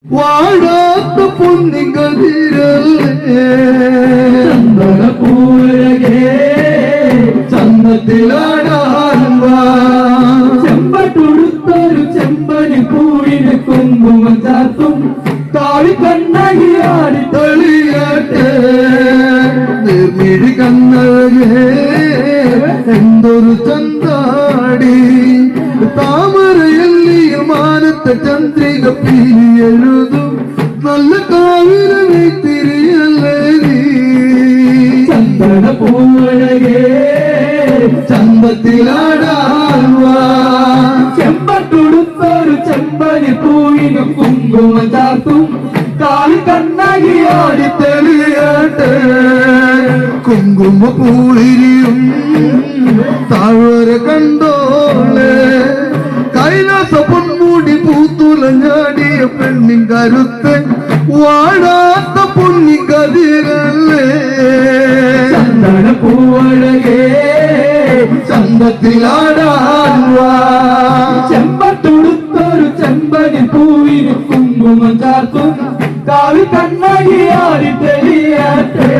വാഴാത്ത പൊന്നിങ്കതിരല്ലേ ചന്ദനപ്പൂരകേ ചന്തത്തിലാടാൻ ചെമ്പട്ടുടുത്തൊരു ചെമ്പനി പൂവിന് കുങ്കുമം ചാർത്തും കാവി കണ്ണകിയാടി തെളിയട്ടെ നിർമിഴി കണ്ണഴകേ എന്തൊരു ചന്താടി താമരയല്ലിയ മാനത്തെ ചന്ദ്രിക പിരിയെഴുതും നല്ല കാവിലെ തിരിയല്ലേ നീ ചന്ദന പൂവഴകേ ചന്തത്തിലാടാൻ ചെമ്പട്ടുടുത്തൊരു ചെമ്പനി പൂവിന് കുങ്കുമം ചാർത്തും കാവി കണ്ണകിയാടി തെളിയട്ടെ കുങ്കുമ പൂരിയും താഴ്വര കണ്ടോളെ കൈലാസ പൊന്മൂടി പൂത്തുലഞ്ഞാടിയ പെണ്ണിൻ കരുത്ത് വാടാത്ത പൊന്നിക്കതിരല്ലേ ചന്ദന പൂവഴകേ ചന്തത്തിലാടാൻ ചെമ്പട്ടുടുത്തൊരു ചെമ്പനി പൂവിന് കുങ്കുമം ചാർത്തും കാവി കണ്ണകിയാടി തെളിയട്ടെ